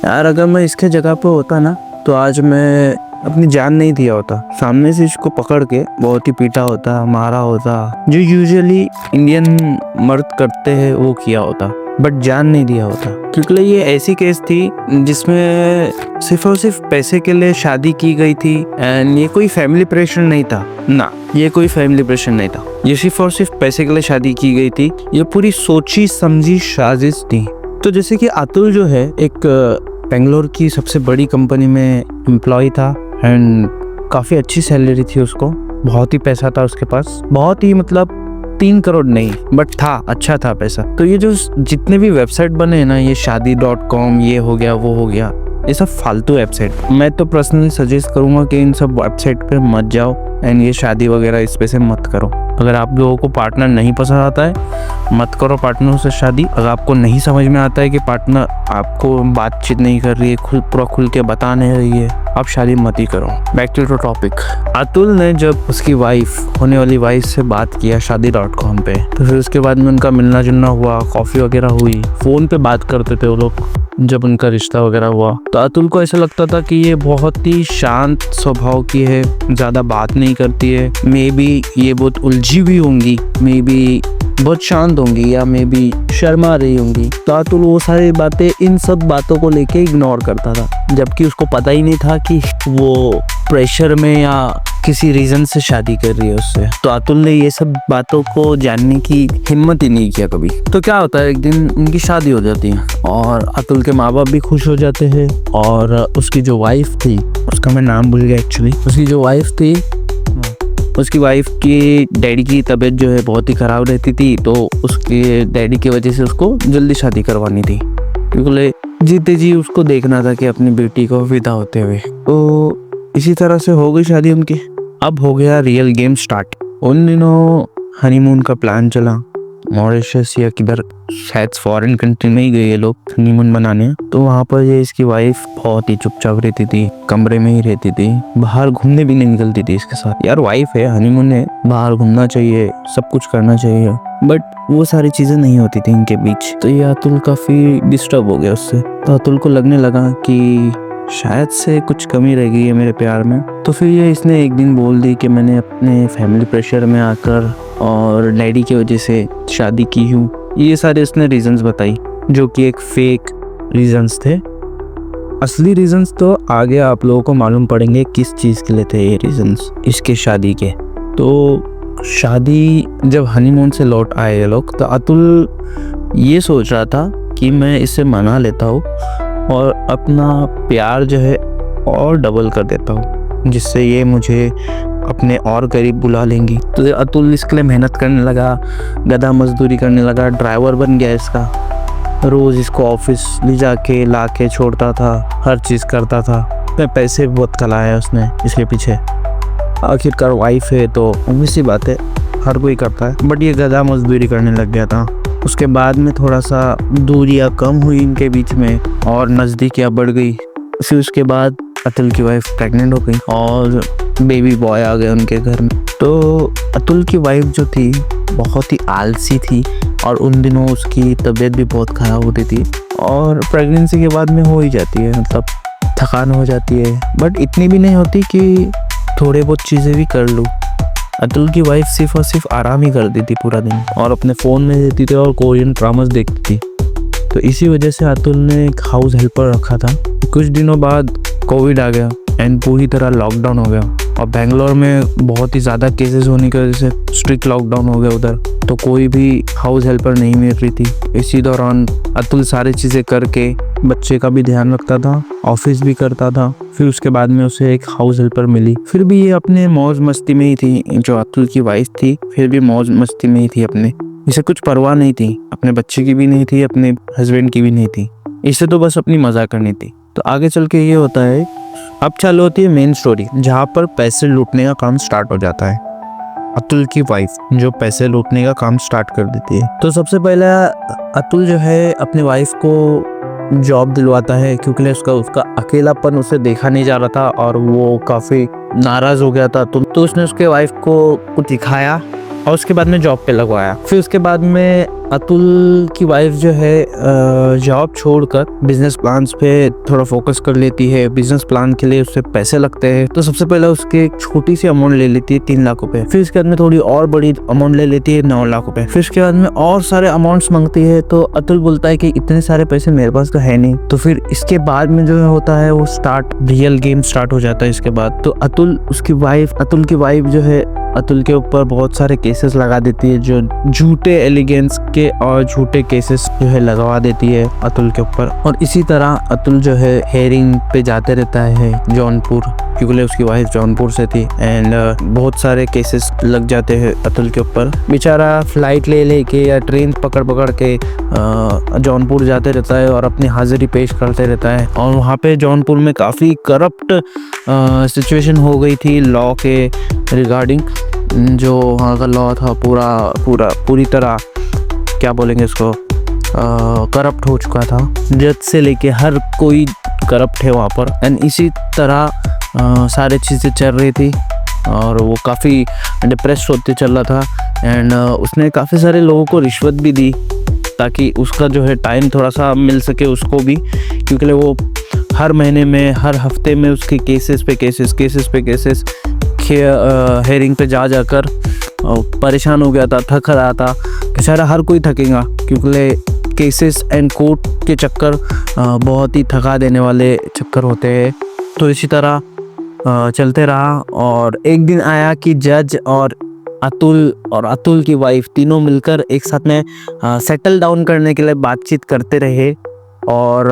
यार अगर मैं इसके जगह पे होता ना तो आज मैं अपनी जान नहीं दिया होता, सामने से इसको पकड़ के बहुत ही पीटा होता, मारा होता, जो यूजुअली इंडियन मर्द करते हैं वो किया होता, बट जान नहीं दिया होता। क्योंकि ये ऐसी केस थी जिसमें सिर्फ और सिर्फ पैसे के लिए शादी की गई थी एंड ये कोई फैमिली प्रेशर नहीं था ना, ये कोई फैमिली प्रेशर नहीं था, ये सिर्फ और सिर्फ पैसे के लिए शादी की गई थी। ये पूरी सोची समझी साजिश थी। तो जैसे कि अतुल जो है एक बेंगलोर की सबसे बड़ी कंपनी में एम्प्लॉय था एंड काफ़ी अच्छी सैलरी थी उसको, बहुत ही पैसा था उसके पास, बहुत ही मतलब 3 करोड़ नहीं बट था, अच्छा था पैसा। तो ये जो जितने भी वेबसाइट बने हैं ना, ये शादी.com, ये हो गया वो हो गया, ये सब फालतू वेबसाइट। मैं तो पर्सनली सजेस्ट करूंगा कि इन सब वेबसाइट पे मत जाओ एंड ये शादी वगैरह इस पे से मत करो। अगर आप लोगों को पार्टनर नहीं पसंद आता है मत करो पार्टनर से शादी। अगर आपको नहीं समझ में आता है कि पार्टनर आपको बातचीत नहीं कर रही है, पूरा खुल के बता नहीं रही है, आप शादी मत ही करो। Back to the topic. Atul ने जब उसकी वाइफ, होने वाली वाइफ से बात किया शादी.com पे, तो फिर उसके बाद में उनका मिलना जुलना हुआ, कॉफ़ी वगैरह हुई, फ़ोन पे बात करते थे वो लोग जब उनका रिश्ता वगैरह हुआ। तो अतुल को ऐसा लगता था कि ये बहुत ही शांत स्वभाव की है, ज़्यादा बात नहीं करती है, मे बी ये बहुत उलझी हुई होंगी, मे बी बहुत शांत होंगी, या मे बी शर्मा रही होंगी। तो अतुल वो सारी बातें, इन सब बातों को लेके इग्नोर करता था, जबकि उसको पता ही नहीं था कि वो प्रेशर में या किसी रीजन से शादी कर रही है उससे। तो अतुल ने ये सब बातों को जानने की हिम्मत ही नहीं किया कभी। तो क्या होता है, एक दिन उनकी शादी हो जाती है और अतुल के माँ बाप भी खुश हो जाते हैं। और उसकी जो वाइफ थी, उसका मैं नाम भूल गया एक्चुअली, उसकी जो वाइफ थी, उसकी वाइफ की डैडी की तबीयत जो है बहुत ही ख़राब रहती थी, तो उसके डैडी की वजह से उसको जल्दी शादी करवानी थी, क्योंकि जीते जी उसको देखना था कि अपनी बेटी को विदा होते हुए। तो इसी तरह से हो गई शादी उनकी। अब हो गया रियल गेम स्टार्ट। उन दिनों हनीमून का प्लान चला, मॉरिशस या किधर, शायद फॉरेन कंट्री में ही गए ये लोग हनीमून मनाने। तो वहाँ पर ये इसकी वाइफ बहुत ही चुपचाप रहती थी, कमरे में ही रहती थी, बाहर घूमने भी नहीं निकलती थी इसके साथ। यार वाइफ है, हनीमून है, बाहर घूमना चाहिए, सब कुछ करना चाहिए, बट वो सारी चीजें नहीं होती थी इनके बीच। तो ये अतुल काफी डिस्टर्ब हो गया उससे। तो अतुल को लगने लगा कि शायद से कुछ कमी रह गई है मेरे प्यार में। तो फिर ये इसने एक दिन बोल दी कि मैंने अपने फैमिली प्रेशर में आकर और डैडी की वजह से शादी की हूँ। ये सारे इसने रीजंस बताई, जो कि एक फेक रीजंस थे। असली रीजंस तो आगे आप लोगों को मालूम पड़ेंगे किस चीज़ के लिए थे ये रीजंस इसके शादी के। तो शादी जब हनीमून से लौट आए ये लोग, तो अतुल ये सोच रहा था कि मैं इसे मना लेता हूँ और अपना प्यार जो है और डबल कर देता हूँ, जिससे ये मुझे अपने और करीब बुला लेंगी। तो अतुल इसके लिए मेहनत करने लगा, गधा मजदूरी करने लगा, ड्राइवर बन गया इसका, रोज़ इसको ऑफिस ले जाके ला के छोड़ता था, हर चीज़ करता था। तो पैसे बहुत कलाया उसने इसके पीछे। आखिरकार वाइफ है तो उम्मीद सी बात है, हर कोई करता है, बट ये गधा मजदूरी करने लग गया था। उसके बाद में थोड़ा सा दूरियां कम हुई इनके बीच में और नज़दीकियाँ बढ़ गई। फिर उसके बाद अतुल की वाइफ प्रेग्नेंट हो गई और बेबी बॉय आ गए उनके घर में। तो अतुल की वाइफ जो थी बहुत ही आलसी थी और उन दिनों उसकी तबीयत भी बहुत ख़राब होती थी, और प्रेगनेंसी के बाद में हो ही जाती है, मतलब थकान हो जाती है, बट इतनी भी नहीं होती कि थोड़े बहुत चीज़ें भी कर लूँ। अतुल की वाइफ सिर्फ और सिर्फ आराम ही करती थी पूरा दिन और अपने फ़ोन में रहती थी और कोरियन ड्रामास देखती थी। तो इसी वजह से अतुल ने एक हाउस हेल्पर रखा था। कुछ दिनों बाद कोविड आ गया एंड पूरी तरह लॉकडाउन हो गया, और बेंगलोर में बहुत ही ज़्यादा केसेस होने की वजह से स्ट्रिक्ट लॉकडाउन हो गया उधर। तो कोई भी हाउस हेल्पर नहीं मिल रही थी। इसी दौरान अतुल सारी चीज़ें करके बच्चे का भी ध्यान रखता था, ऑफिस भी करता था। फिर उसके बाद में उसे एक हाउस हेल्पर मिली। फिर भी ये अपने मौज मस्ती में ही थी, जो अतुल की वाइफ थी फिर भी मौज मस्ती में ही थी अपने, इसे कुछ परवाह नहीं थी, अपने बच्चे की भी नहीं थी, अपने हस्बैंड की भी नहीं थी, इसे तो बस अपनी मजा करनी थी। तो आगे चल के ये होता है, अब चालू होती है मेन स्टोरी, जहाँ पर पैसे लूटने का काम स्टार्ट हो जाता है। अतुल की वाइफ जो पैसे लूटने का काम स्टार्ट कर देती है। तो सबसे पहले अतुल जो है अपनी वाइफ को जॉब दिलवाता है, क्योंकि उसका अकेलापन उसे देखा नहीं जा रहा था और वो काफ़ी नाराज़ हो गया था। तो उसने उसके वाइफ को कुछ दिखाया और उसके बाद में जॉब पे लगवाया। फिर उसके बाद में अतुल की वाइफ जो है जॉब छोड़कर बिजनेस प्लान्स पे थोड़ा फोकस कर लेती है। बिजनेस प्लान के लिए उससे पैसे लगते हैं, तो सबसे पहले उसके एक छोटी सी अमाउंट ले लेती है 3 लाख रुपए। फिर उसके बाद में थोड़ी और बड़ी अमाउंट ले लेती है 9 लाख रुपए। फिर उसके बाद में और सारे अमाउंट्स मांगती है, तो अतुल बोलता है कि इतने सारे पैसे मेरे पास तो है नहीं। तो फिर इसके बाद में जो होता है वो रियल गेम स्टार्ट हो जाता है। इसके बाद तो अतुल की वाइफ जो है अतुल के ऊपर बहुत सारे केसेस लगा देती है, जो झूठे एलिगेंस के और झूठे केसेस जो है लगवा देती है अतुल के ऊपर। और इसी तरह अतुल जो है हेयरिंग पे जाते रहता है जौनपुर, क्योंकि उसकी वाइफ जौनपुर से थी। एंड बहुत सारे केसेस लग जाते हैं अतुल के ऊपर। बेचारा फ्लाइट ले के या ट्रेन पकड़ के जौनपुर जाते रहता है और अपनी हाजिरी पेश करते रहता है। और वहाँ पे जौनपुर में काफ़ी करप्ट सिचुएशन हो गई थी लॉ के रिगार्डिंग। जो वहाँ का लॉ था पूरी तरह क्या बोलेंगे इसको, करप्ट हो चुका था। जज से लेके हर कोई करप्ट है वहाँ पर। एंड इसी तरह सारी चीज़ें चल रही थी और वो काफ़ी डिप्रेस्ड होते चल रहा था। एंड उसने काफ़ी सारे लोगों को रिश्वत भी दी ताकि उसका जो है टाइम थोड़ा सा मिल सके उसको भी, क्योंकि वो हर महीने में हर हफ्ते में उसके केसेस पे केसेस हेयरिंग पे जाकर परेशान हो गया था, थक रहा था। बेचारा हर कोई थकेगा, क्योंकि केसेस एंड कोर्ट के चक्कर बहुत ही थका देने वाले चक्कर होते हैं। तो इसी तरह चलते रहा और एक दिन आया कि जज और अतुल की वाइफ तीनों मिलकर एक साथ में सेटल डाउन करने के लिए बातचीत करते रहे। और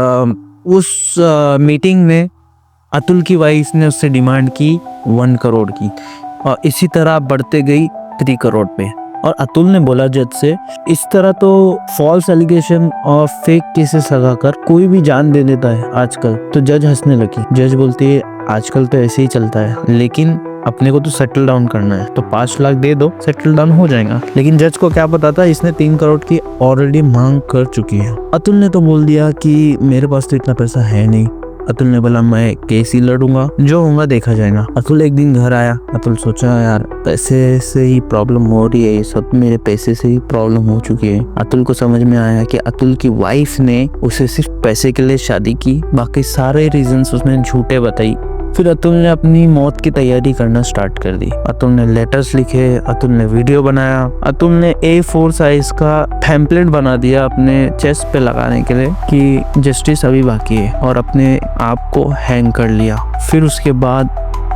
उस मीटिंग में अतुल की वाइफ ने उससे डिमांड की 1 करोड़ की, और इसी तरह बढ़ते गई 3 करोड़ पे। और अतुल ने बोला जज से, इस तरह तो फॉल्स एलिगेशन और फेक केसेस लगाकर कोई भी जान दे देता है आजकल। तो जज हंसने लगी। जज बोलती है आजकल तो ऐसे ही चलता है, लेकिन अपने को तो सेटल डाउन करना है, तो 5 लाख दे दो, सेटल डाउन हो जाएगा। लेकिन जज को क्या पता था इसने 3 करोड़ की ऑलरेडी मांग कर चुकी है। अतुल ने तो बोल दिया कि मेरे पास तो इतना पैसा है नहीं। अतुल ने बोला मैं केस ही लड़ूंगा, जो होगा देखा जाएगा। अतुल एक दिन घर आया। अतुल सोचा यार पैसे से ही प्रॉब्लम हो रही है, ये सब मेरे पैसे से ही प्रॉब्लम हो चुकी है। अतुल को समझ में आया कि अतुल की वाइफ ने उसे सिर्फ पैसे के लिए शादी की, बाकी सारे रीजंस उसने झूठे बताई। फिर अतुल ने अपनी मौत की तैयारी करना स्टार्ट कर दी। अतुल ने लेटर्स लिखे, अतुल ने वीडियो बनाया, अतुल ने A4 साइज का टेम्पलेट बना दिया अपने चेस्ट पे लगाने के लिए कि जस्टिस अभी बाकी है, और अपने आप को हैंग कर लिया। फिर उसके बाद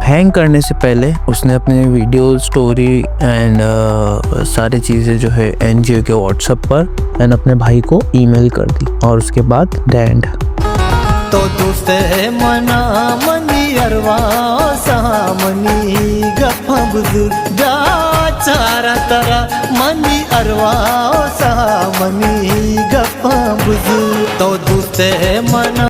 हैंग करने से पहले उसने अपने वीडियो स्टोरी एंड सारी चीज़ें जो है NGO के व्हाट्सएप पर एंड अपने भाई को ईमेल कर दी। और उसके बाद डैंड तो दूसरे मना मनी अरवा सामनी गप्पा बुजुर्ग चारा तरा मनी अरवा सामनी गप्पा बुजुर्ग तो दूसरे मना